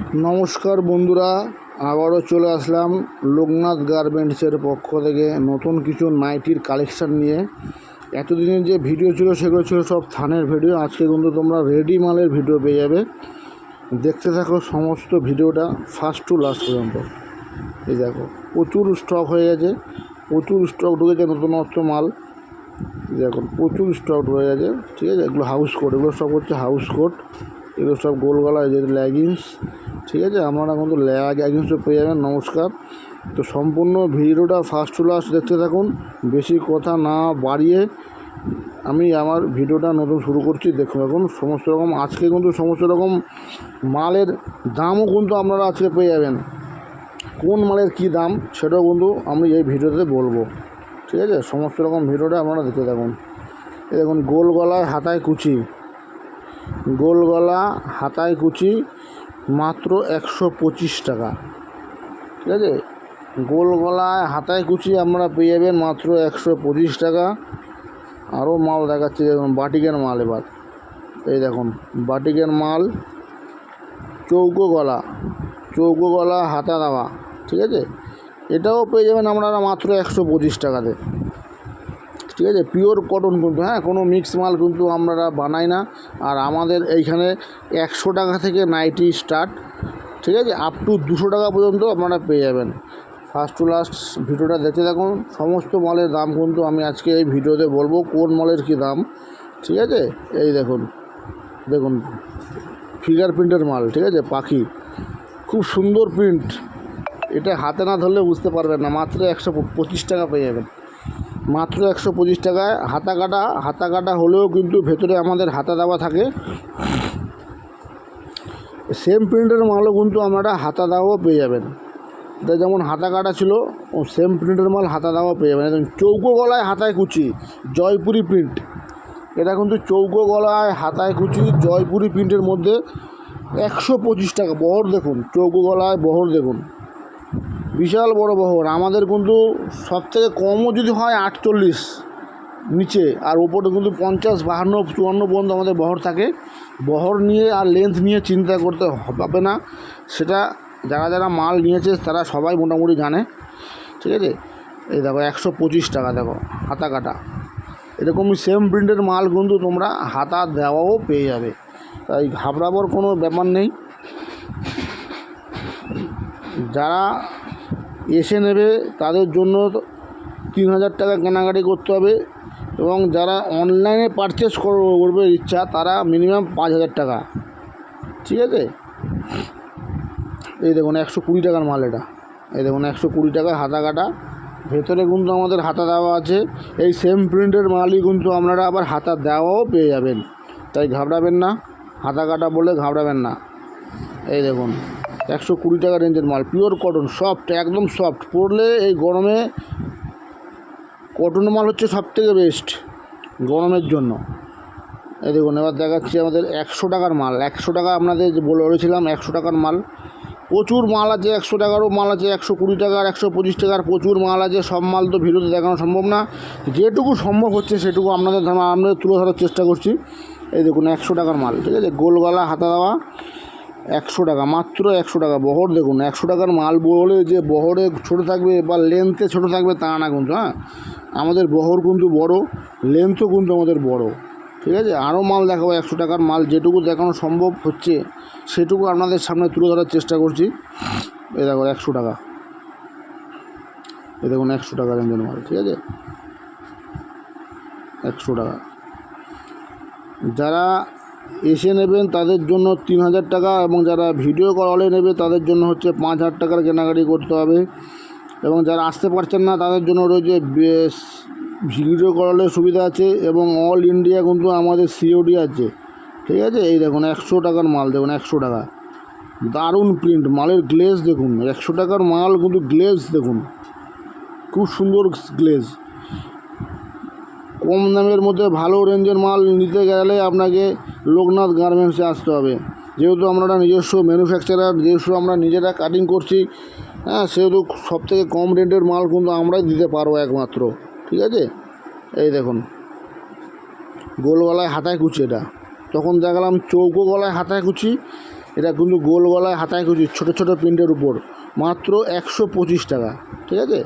নমস্কার বন্ধুরা, আবারও চলে আসলাম লোকনাথ গার্মেন্টসের পক্ষ থেকে নতুন কিছু নাইটির কালেকশান নিয়ে। এতদিনের যে ভিডিও ছিল সেগুলো ছিল সব থানের ভিডিও। আজকে কিন্তু তোমরা রেডি মালের ভিডিও পেয়ে যাবে। দেখতে থাকো সমস্ত ভিডিওটা ফার্স্ট টু লাস্ট পর্যন্ত। এই দেখো প্রচুর স্টক হয়ে গেছে, প্রচুর স্টক ঢুকেছে নতুনত্ব মাল। দেখুন প্রচুর স্টক হয়ে গেছে, ঠিক আছে। এগুলো হাউস কোট, এগুলো সব হচ্ছে হাউস কোট, এগুলো সব গোল গলা যে লেগিংস, ঠিক আছে। আপনারা কিন্তু লেগিংসও পেয়ে যাবেন। নমস্কার। তো সম্পূর্ণ ভিডিওটা ফার্স্ট টু লাস্ট দেখতে থাকুন। বেশি কথা না বাড়িয়ে আমি আমার ভিডিওটা নতুন শুরু করছি। দেখুন এখন সমস্ত রকম আজকে কিন্তু সমস্ত রকম মালের দামও কিন্তু আপনারা আজকে পেয়ে যাবেন। কোন মালের কি দাম সেটাও কিন্তু আমি এই ভিডিওতে বলবো, ঠিক আছে। সমস্ত রকম ভিডিওটা আপনারা দেখতে থাকুন। এই দেখুন গোল গলায় হাতায় কুচি, গোল গলা হাতায় কুচি মাত্র 125 টাকা, ঠিক আছে। গোল গলায় হাতায় কুচি আপনারা পেয়ে যাবেন মাত্র 125 টাকা। আরও মাল দেখাচ্ছি, দেখুন বাটিকের মাল। এবার এই দেখুন বাটিকের মাল, চৌকো গলা হাতা দেওয়া, ঠিক আছে। এটাও পেয়ে যাবেন আপনারা মাত্র 125 টাকাতে, ঠিক আছে। পিওর কটন কিন্তু, হ্যাঁ, কোনো মিক্স মাল কিন্তু আমরা বানাই না। আর আমাদের এইখানে 100 টাকা থেকে নাইটি স্টার্ট, ঠিক আছে, আপ টু 200 টাকা পর্যন্ত আপনারা পেয়ে যাবেন। ফার্স্ট টু লাস্ট ভিডিওটা দেখতে থাকুন। সমস্ত মালের দাম কিন্তু আমি আজকে এই ভিডিওতে বলবো, কোন মালের কী দাম, ঠিক আছে। এই দেখুন ফিগার প্রিন্টের মাল, ঠিক আছে। পাখি, খুব সুন্দর প্রিন্ট। এটা হাতে না ধরলে বুঝতে পারবেন না। মাত্র 125 টাকা পেয়ে যাবেন, মাত্র 125 টাকায়। হাতা কাটা হলেও কিন্তু ভেতরে আমাদের হাতা দেওয়া থাকে। সেম প্রিন্টের মালও কিন্তু আপনারা হাতা দেওয়াও পেয়ে যাবেন। এটা যেমন হাতা কাটা ছিল, ও সেম প্রিন্টের মাল হাতা দেওয়াও পেয়ে যাবেন। একদম চৌকো গলায় হাতায় কুচি, জয়পুরি প্রিন্ট। এটা কিন্তু চৌকো গলায় হাতায় কুচি জয়পুরি প্রিন্টের মধ্যে 125 টাকা। বহর দেখুন, চৌকো গলায় বহর দেখুন, বিশাল বড় বহর। আমাদের কিন্তু সবথেকে কমও যদি হয় 48 নিচে, আর ওপরে কিন্তু 50, 52, 54 পর্যন্ত আমাদের বহর থাকে। বহর নিয়ে আর লেন্থ নিয়ে চিন্তা করতে হবে না, সেটা যারা মাল নিয়েছে তারা সবাই মোটামুটি জানে, ঠিক আছে। এই দেখো 125 টাকা, দেখো হাতা কাটা। এরকমই সেম প্রিন্টের মাল কিন্তু তোমরা হাতা দেওয়াও পেয়ে যাবে, তাই ঘাবড়াবার কোনো ব্যাপার নেই। যারা এসে নেবে তাদের জন্য 3000 টাকা কেনাকাটি করতে হবে, এবং যারা অনলাইনে পারচেস করবে ইচ্ছা তারা মিনিমাম 5000 টাকা, ঠিক আছে। এই দেখুন 120 টাকার মাল এটা। এই দেখুন 120 টাকা হাতা কাটা, ভেতরে কিন্তু আমাদের হাতা দেওয়া আছে। এই সেম প্রিন্টের মালই কিন্তু আপনারা আবার হাতা দেওয়াও পেয়ে যাবেন, তাই ঘাবড়াবেন না, হাতা কাটা বলে ঘাবড়াবেন না। এই দেখুন 120 টাকা রেঞ্জের মাল, পিওর কটন, সফট, একদম সফট। পরলে এই গরমে কটন মাল হচ্ছে সবথেকে বেস্ট গরমের জন্য। এই দেখুন এবার দেখাচ্ছি আমাদের 100 টাকার মাল। 100 টাকা আপনাদের বলেছিলাম 100 টাকার মাল। প্রচুর মাল আছে, 100 টাকারও মাল আছে, 120 টাকার, 125 টাকার, প্রচুর মাল আছে। সব মাল তো ভিডিওতে দেখানো সম্ভব না, যেটুকু সম্ভব হচ্ছে সেটুকু আপনাদের তুলে ধরার চেষ্টা করছি। এই দেখুন 100 টাকার মাল, ঠিক আছে। গোল গলা হাতা দেওয়া 100 টাকা, মাত্র 100 টাকা। বহর দেখুন, 100 টাকার মাল বলে যে বহরে ছোটো থাকবে বা লেন্থে ছোটো থাকবে তা না কিন্তু, হ্যাঁ, আমাদের বহর কিন্তু বড়, লেন্থও কিন্তু আমাদের বড়, ঠিক আছে। আরও মাল দেখাবো 100 টাকার মাল, যেটুকু দেখানো সম্ভব হচ্ছে সেটুকু আপনাদের সামনে তুলে ধরার চেষ্টা করছি। এই দেখো 100 টাকা, এই দেখুন 100 টাকা রেঞ্জের মাল, ঠিক আছে। 100 টাকা। যারা এসে নেবেন তাদের জন্য 3000 টাকা, এবং যারা ভিডিও কলে নেবে তাদের জন্য হচ্ছে 5000 টাকার কেনাকাটি করতে হবে। এবং যারা আসতে পারছেন না তাদের জন্য রয়েছে ভিডিও কলের সুবিধা আছে, এবং অল ইন্ডিয়া কিন্তু আমাদের সিওডি আছে, ঠিক আছে। এই দেখুন 100 টাকার মাল, দেখুন 100 টাকা, দারুণ প্রিন্ট, মালের গ্লেজ দেখুন। 100 টাকার মাল কিন্তু গ্লেজ দেখুন, খুব সুন্দর গ্লেজ। কম দামের মধ্যে ভালো রেঞ্জের মাল নিতে গেলে আপনাকে লোকনাথ গার্মেন্টসে আসতে হবে। যেহেতু আমরা নিজস্ব ম্যানুফ্যাকচারার, যেহেতু আমরা নিজেরা কাটিং করছি, হ্যাঁ, সেহেতু সবথেকে কম রেটের মাল কিন্তু আমরাই দিতে পারবো একমাত্র, ঠিক আছে। এই দেখুন গোল গলায় হাতায় কুচি, এটা তখন দেখালাম চৌকো গলায় হাতায় কুচি, এটা কিন্তু গোল গলায় হাতায় কুচি ছোটো ছোটো প্রিন্টের উপর মাত্র 125 টাকা। ঠিক আছে,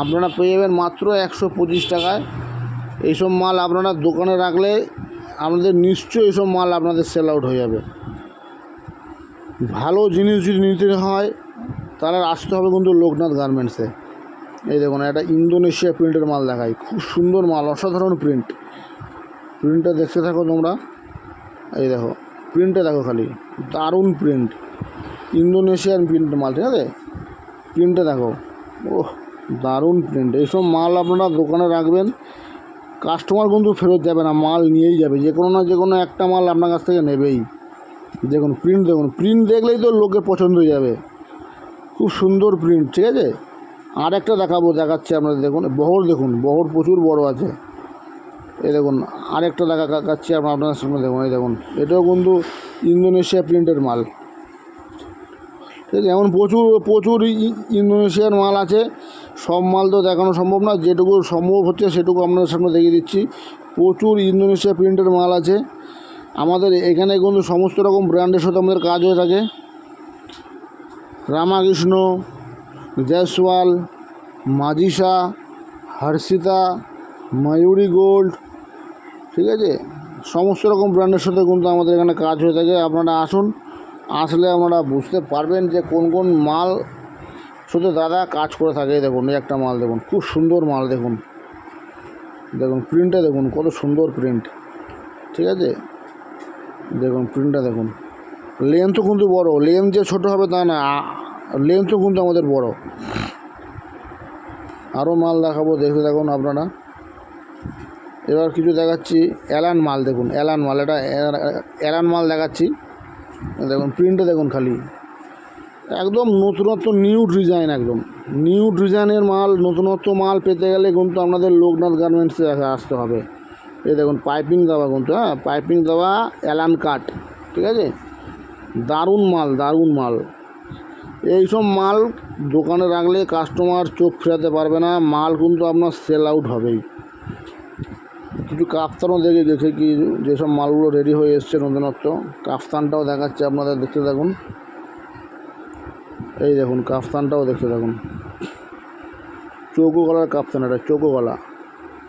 আপনারা পেয়ে যাবেন মাত্র 125 টাকায়। এইসব মাল আপনারা দোকানে রাখলে আপনাদের নিশ্চয়ই এইসব মাল আপনাদের সেল আউট হয়ে যাবে। ভালো জিনিস যদি নিতে হয় তাহলে আসতে হবে কিন্তু লোকনাথ গার্মেন্টসে। এই দেখুন একটা ইন্দোনেশিয়া প্রিন্টের মাল দেখায়, খুব সুন্দর মাল, অসাধারণ প্রিন্টটা দেখতে থাকো তোমরা। এই দেখো প্রিন্টটা দেখো, খালি দারুণ প্রিন্ট, ইন্দোনেশিয়ান প্রিন্টের মাল। ঠিক আছে, প্রিন্টটা দেখো, ওহ দারুণ প্রিন্ট। এইসব মাল আপনারা দোকানে রাখবেন, কাস্টমার কিন্তু ফেরত যাবে না, মাল নিয়েই যাবে, যে কোনো না যে কোনো একটা মাল আপনার কাছ থেকে নেবেই। দেখুন প্রিন্ট দেখলেই তো লোকের পছন্দ হয়ে যাবে, খুব সুন্দর প্রিন্ট। ঠিক আছে, আর একটা দেখাচ্ছি আপনাদের। দেখুন বহর প্রচুর বড় আছে। এই দেখুন আরেকটা দেখাচ্ছি আপনাদের সামনে। দেখুন এই দেখুন, এটাও কিন্তু ইন্দোনেশিয়া প্রিন্টের মাল। ঠিক আছে, এমন প্রচুর ইন্দোনেশিয়ার মাল আছে। সব মাল তো দেখানো সম্ভব না, যেটুকু সম্ভব হচ্ছে সেটুকু আপনাদের সামনে দেখিয়ে দিচ্ছি। প্রচুর ইন্দোনেশিয়া প্রিন্টের মাল আছে আমাদের এখানে, কিন্তু সমস্ত রকম ব্র্যান্ডের সাথে আমাদের কাজ হয়ে থাকে। রামাকৃষ্ণ, জয়সওয়াল, মাজিসা, হর্ষিতা, ময়ূরী গোল্ড, ঠিক আছে, সমস্ত রকম ব্র্যান্ডের সাথে কিন্তু আমাদের এখানে কাজ হয়ে থাকে। আপনারা আসলে আপনারা বুঝতে পারবেন যে কোন কোন মাল শুধু দাদা কাজ করে থাকে। দেখুন এই একটা মাল দেখুন, খুব সুন্দর মাল। দেখুন প্রিন্টটা দেখুন, কত সুন্দর প্রিন্ট। ঠিক আছে, দেখুন প্রিন্টটা দেখুন, লেন্থও কিন্তু বড়, লেন্থ যে ছোটো হবে তা না, লেন্থও কিন্তু আমাদের বড়। আরও মাল দেখাবো, দেখতে দেখুন আপনারা। এবার কিছু দেখাচ্ছি অ্যালান মাল। দেখুন অ্যালান মাল, এটা অ্যালান মাল দেখাচ্ছি। দেখুন প্রিন্টটা দেখুন, খালি একদম নতুনত্ব নিউ ডিজাইন, একদম নিউ ডিজাইনের মাল। নতুনত্ব মাল পেতে গেলে কিন্তু আপনাদের লোকনাথ গার্মেন্টসে আসতে হবে। এই দেখুন পাইপিং দেওয়া কিন্তু, হ্যাঁ পাইপিং দেওয়া অ্যালান কাট। ঠিক আছে, দারুণ মাল। এইসব মাল দোকানে রাখলে কাস্টমার চোখ ফেরাতে পারবে না, মাল কিন্তু আপনার সেল আউট হবেই। কিছু কাফতানও দেখে কি যেসব মালগুলো রেডি হয়ে এসছে নতুনত্ব, কাফতানটাও দেখাচ্ছে আপনাদের, দেখতে থাকুন। এই দেখুন কাফতানটাও দেখতে থাকুন, চৌকো গলার কাফতান, এটা চৌকো গলা,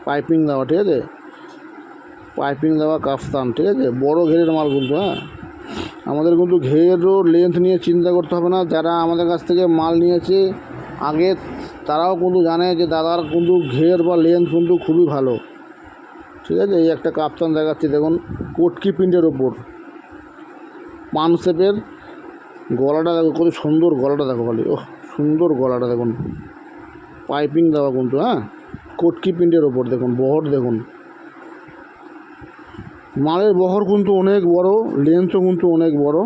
পাইপিং দেওয়া। ঠিক আছে, পাইপিং দেওয়া কাফতান। ঠিক আছে, বড় ঘেরের মাল কিন্তু। হ্যাঁ, আমাদের কিন্তু ঘেরও লেন্থ নিয়ে চিন্তা করতে হবে না। যারা আমাদের কাছ থেকে মাল নিয়েছে আগে তারাও কিন্তু জানে যে দাদার কিন্তু ঘের বা লেন্থ কিন্তু খুবই ভালো। ঠিক আছে, এই একটা কাফতান দেখাচ্ছি। দেখুন কোটকি প্রিন্টের ওপর পান শেপের, গলাটা দেখো কত সুন্দর, গলাটা দেখো খালি, ওহ সুন্দর গলাটা দেখুন, পাইপিং দেওয়া কিন্তু। হ্যাঁ, কোটকি প্রিন্টের ওপর দেখুন, বহর দেখুন, মালের বহর কিন্তু অনেক বড়, লেন্থও কিন্তু অনেক বড়।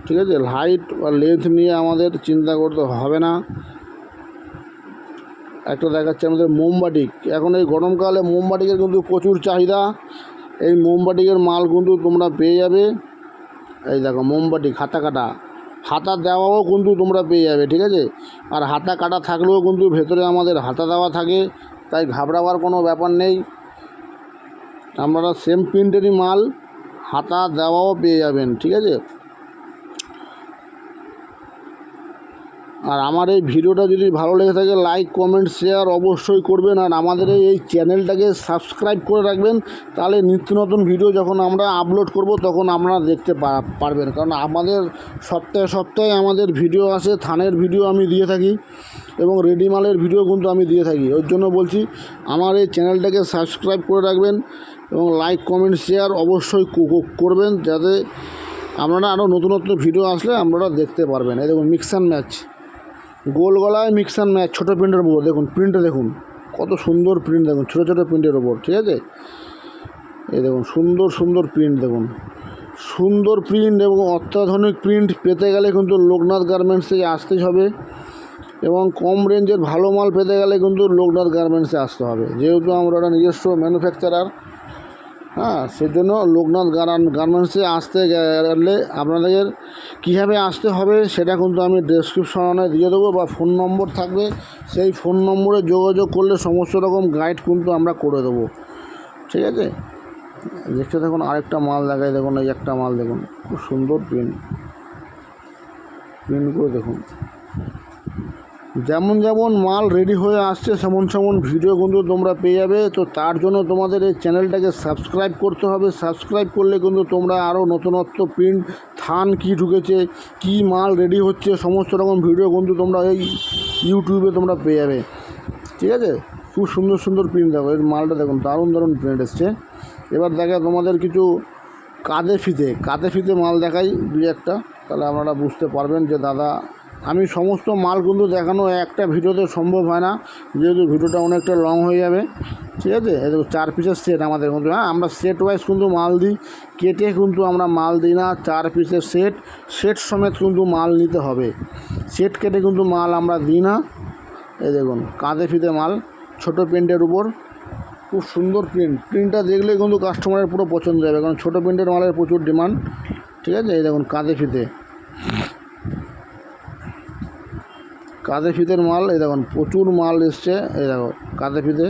ঠিক আছে, হাইট আর লেন্থ নিয়ে আমাদের চিন্তা করতে হবে না। একটা দেখাচ্ছে আমাদের মোমবাটিক। এখন এই গরমকালে মোমবাটিকের কিন্তু প্রচুর চাহিদা। এই মোমবাটিকের মাল কিন্তু তোমরা পেয়ে যাবে। এই দেখো মোমবাটিক হাতা কাটা, হাতা দেওয়াও কিন্তু তোমরা পেয়ে যাবে। ঠিক আছে, আর হাতা কাটা থাকলেও কিন্তু ভেতরে আমাদের হাতা দেওয়া থাকে, তাই ঘাবড়াবার কোনো ব্যাপার নেই। আপনারা সেম প্রিন্টেরই মাল হাতা দেওয়াও পেয়ে যাবেন। ঠিক আছে, আর আমার এই ভিডিওটা যদি ভালো লেগে থাকে লাইক কমেন্ট শেয়ার অবশ্যই করবেন, আর আমাদের এই চ্যানেলটাকে সাবস্ক্রাইব করে রাখবেন। তাহলে নিত্য নতুন ভিডিও যখন আমরা আপলোড করব তখন আপনারা দেখতে পারবেন। কারণ আমাদের সপ্তাহে আমাদের ভিডিও আসে, থানের ভিডিও আমি দিয়ে থাকি এবং রেডি মালের ভিডিও কিন্তু আমি দিয়ে থাকি। ওর জন্য বলছি আমার এই চ্যানেলটাকে সাবস্ক্রাইব করে রাখবেন এবং লাইক কমেন্ট শেয়ার অবশ্যই করবেন, যাতে আপনারা আরও নতুনত্ব ভিডিও আসলে আপনারা দেখতে পারবেন। এই দেখুন মিক্স অ্যান্ড ম্যাচ, গোল গলায় মিক্স অ্যান্ড ম্যাচ, ছোটো প্রিন্টের উপর দেখুন, প্রিন্টটা দেখুন কত সুন্দর প্রিন্ট। দেখুন ছোটো প্রিন্টের ওপর। ঠিক আছে, এই দেখুন সুন্দর প্রিন্ট। দেখুন সুন্দর প্রিন্ট এবং অত্যাধুনিক প্রিন্ট পেতে গেলে কিন্তু লোকনাথ গার্মেন্টসে আসতেই হবে, এবং কম রেঞ্জের ভালো মাল পেতে গেলে কিন্তু লোকনাথ গার্মেন্টসে আসতে হবে। যেহেতু আমরা একটা নিজস্ব ম্যানুফ্যাকচারার, হ্যাঁ, সেজন্য লোকনাথ গার্মেন্টসে আসতে গেলে আপনাদের কীভাবে আসতে হবে সেটা কিন্তু আমি ডেসক্রিপশনে দিয়ে দেবো, বা ফোন নম্বর থাকবে, সেই ফোন নম্বরে যোগাযোগ করলে সমস্ত রকম গাইড কিন্তু আমরা করে দেবো। ঠিক আছে, দেখতে দেখুন আরেকটা মাল দেখাই। দেখুন এই একটা মাল দেখুন, খুব সুন্দর প্রিন্ট। প্রিন্টগুলো দেখুন, যেমন যেমন মাল রেডি হয়ে আসছে সেমন সেমন ভিডিও কিন্তু তোমরা পেয়ে যাবে। তো তার জন্য তোমাদের এই চ্যানেলটাকে সাবস্ক্রাইব করতে হবে। সাবস্ক্রাইব করলে কিন্তু তোমরা আরও নতুনত্ব প্রিন্ট, থান কী ঢুকেছে, কী মাল রেডি হচ্ছে, সমস্ত রকম ভিডিও কিন্তু তোমরা এই ইউটিউবে তোমরা পেয়ে যাবে। ঠিক আছে, খুব সুন্দর সুন্দর প্রিন্ট দেখো, এর মালটা দেখুন, দারুণ দারুণ প্রিন্ট এসছে। এবার দেখা তোমাদের কিছু কাঁধে ফিতে মাল দেখাই দুই একটা, তাহলে আপনারা বুঝতে পারবেন যে দাদা, আমি সমস্ত মাল কিন্তু দেখানো একটা ভিডিওতে সম্ভব হয় না, যেহেতু ভিডিওটা অনেকটা লং হয়ে যাবে। ঠিক আছে, এই দেখো 4 পিসের সেট আমাদের কিন্তু, হ্যাঁ আমরা সেট ওয়াইজ কিন্তু মাল দিই, কেটে কিন্তু আমরা মাল দিই না। 4 পিসের সেট সমেত কিন্তু মাল নিতে হবে, সেট কেটে কিন্তু মাল আমরা দিই না। এই দেখুন কাঁধে ফিতে মাল, ছোটো প্রিন্টের উপর, খুব সুন্দর প্রিন্টটা দেখলে কিন্তু কাস্টমারের পুরো পছন্দ হবে, কারণ ছোটো প্রিন্টের মালের প্রচুর ডিমান্ড। ঠিক আছে, এই দেখুন কাঁধে ফিতের মাল, এই দেখুন প্রচুর মাল এসছে। এই দেখো কাঁধে ফিতে,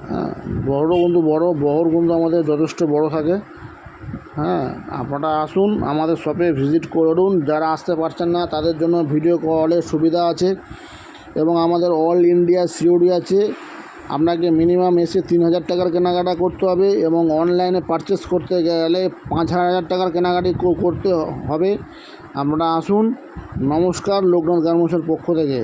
হ্যাঁ বড়ও কিন্তু বহর কিন্তু আমাদের যথেষ্ট বড় থাকে। হ্যাঁ, আপনারা আসুন, আমাদের শপে ভিজিট করুন। যারা আসতে পারছেন না তাদের জন্য ভিডিও কলের সুবিধা আছে, এবং আমাদের অল ইন্ডিয়া সিওডি আছে। আপনাকে মিনিমাম এসে 3,000 টাকার কেনাকাটা করতে হবে, এবং অনলাইনে পারচেস করতে গেলে 5,000 টাকার কেনাকাটি করতে হবে। আপনারা আসুন। নমস্কার, লোকনাথ গার্মেন্টসের পক্ষ থেকে।